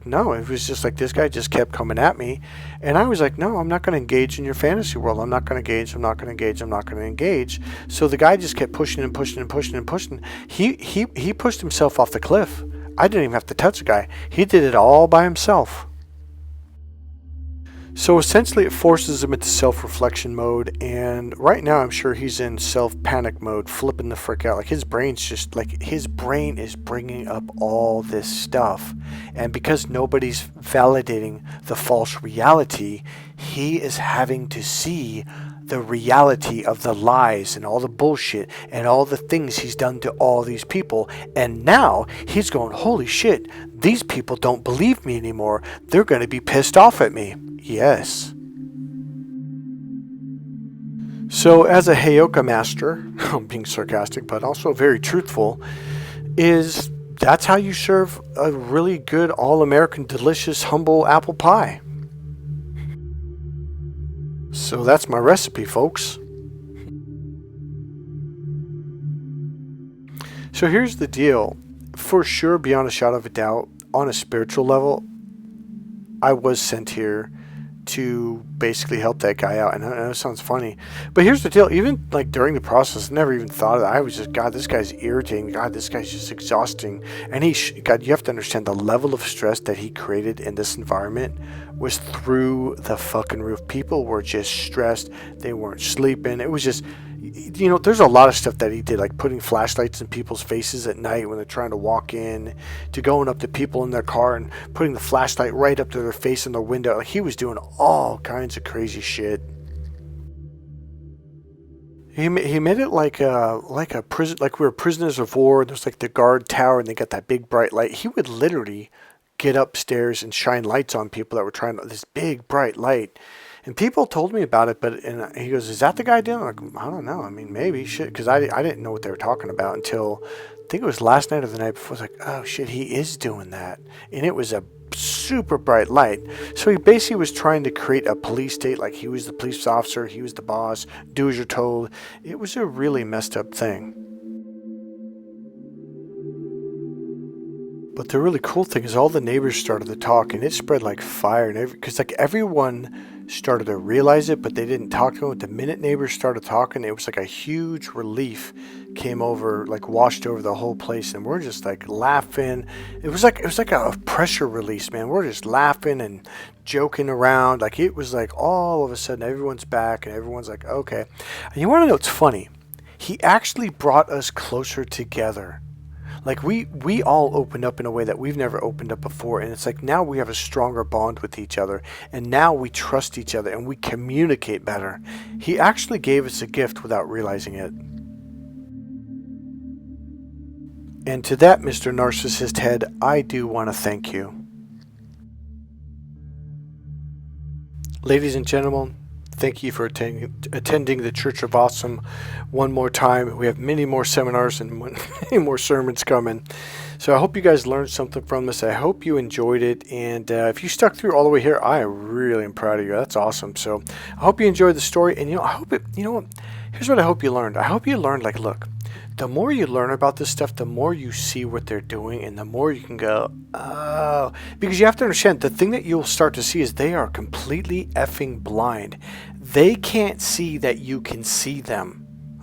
no, it was just like this guy just kept coming at me. And I was like, no, I'm not going to engage in your fantasy world. I'm not going to engage. So the guy just kept pushing and pushing and pushing and pushing. He pushed himself off the cliff. I didn't even have to touch the guy. He did it all by himself. So essentially it forces him into self-reflection mode, and right now I'm sure he's in self-panic mode, flipping the frick out. Like, his brain is bringing up all this stuff, and because nobody's validating the false reality, he is having to see the reality of the lies and all the bullshit and all the things he's done to all these people. And now he's going, holy shit, these people don't believe me anymore. They're going to be pissed off at me. Yes. So as a Heyoka master, I'm being sarcastic, but also very truthful, that's how you serve a really good, all-American, delicious, humble apple pie. So that's my recipe, folks. So here's the deal. For sure, beyond a shadow of a doubt, on a spiritual level, I was sent here to basically help that guy out. And I know it sounds funny, but here's the deal. Even like during the process, I never even thought of that. I was just, God, this guy's irritating. God, this guy's just exhausting. And God, you have to understand the level of stress that he created in this environment was through the fucking roof. People were just stressed. They weren't sleeping. It was just, there's a lot of stuff that he did, like putting flashlights in people's faces at night when they're trying to walk in, to going up to people in their car and putting the flashlight right up to their face in the window. Like, he was doing all kinds of crazy shit. He made it like a prison, like we were prisoners of war. There's like the guard tower, and they got that big bright light. He would literally get upstairs and shine lights on people that were trying to, this big bright light. And people told me about it, and he goes, "Is that the guy doing it?" I'm like, I don't know. I mean, maybe shit, because I didn't know what they were talking about until I think it was last night or the night before. I was like, oh shit, he is doing that, and it was a super bright light. So he basically was trying to create a police state, like he was the police officer, he was the boss. Do as you're told. It was a really messed up thing. But the really cool thing is all the neighbors started to talk, and it spread like fire, and because like everyone started to realize it, but they didn't talk to him. The minute neighbors started talking, it was like a huge relief came over, like washed over the whole place, and we're just like laughing. It was like a pressure release, man. We're just laughing and joking around. Like, it was like all of a sudden everyone's back, and everyone's like, okay. And you want to know what's funny? He actually brought us closer together. Like, we all opened up in a way that we've never opened up before, and it's like now we have a stronger bond with each other, and now we trust each other, and we communicate better. He actually gave us a gift without realizing it. And to that, Mr. Narcissist Head, I do want to thank you. Ladies and gentlemen, thank you for attending the Church of Awesome one more time. We have many more seminars and many more sermons coming. So I hope you guys learned something from this. I hope you enjoyed it. And if you stuck through all the way here, I really am proud of you. That's awesome. So I hope you enjoyed the story. And I hope here's what I hope you learned. I hope you learned, like, look, the more you learn about this stuff, the more you see what they're doing, and the more you can go, oh. Because you have to understand, the thing that you'll start to see is they are completely effing blind. They can't see that you can see them.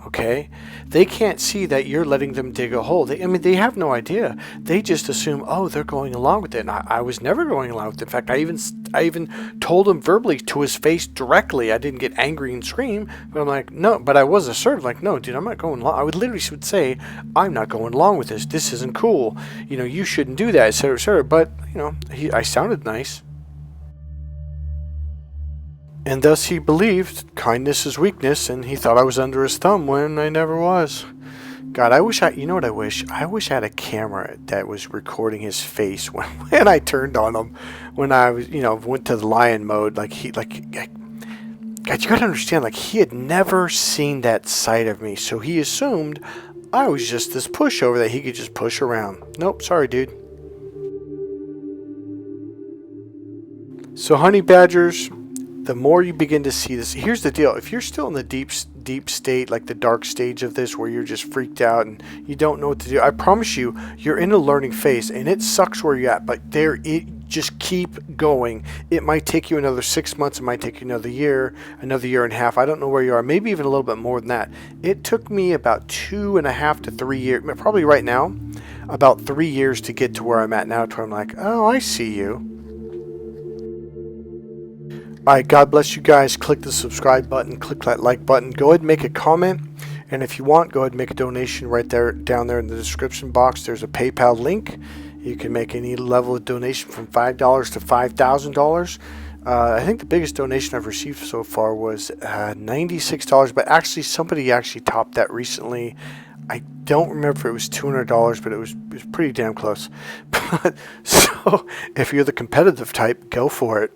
Okay? They can't see that you're letting them dig a hole. They have no idea. They just assume, oh, they're going along with it. And I was never going along with it. In fact, I even told him verbally to his face directly. I didn't get angry and scream, but I'm like, no, but I was assertive, like, no, dude, I'm not going along. I would say, I'm not going along with this. This isn't cool. You shouldn't do that, et cetera, et cetera. But, I sounded nice. And thus he believed kindness is weakness, and he thought I was under his thumb when I never was. God, I wish you know what I wish? I wish I had a camera that was recording his face when I turned on him, when I was, went to the lion mode. God, you gotta understand, like, he had never seen that side of me, so he assumed I was just this pushover that he could just push around. Nope, sorry, dude. So, honey badgers, the more you begin to see this, here's the deal. If you're still in the deep state, like the dark stage of this, where you're just freaked out and you don't know what to do, I promise you, you're in a learning phase, and it sucks where you're at, but just keep going. It might take you another 6 months. It might take you another year and a half. I don't know where you are. Maybe even a little bit more than that. It took me about 2.5 to 3 years, probably right now, about 3 years to get to where I'm at now, to where I'm like, oh, I see you. Alright, God bless you guys. Click the subscribe button, click that like button, go ahead and make a comment, and if you want, go ahead and make a donation right there, down there in the description box. There's a PayPal link. You can make any level of donation from $5 to $5,000. I think the biggest donation I've received so far was $96, but actually somebody topped that recently. I don't remember if it was $200, but it was pretty damn close. So if you're the competitive type, go for it.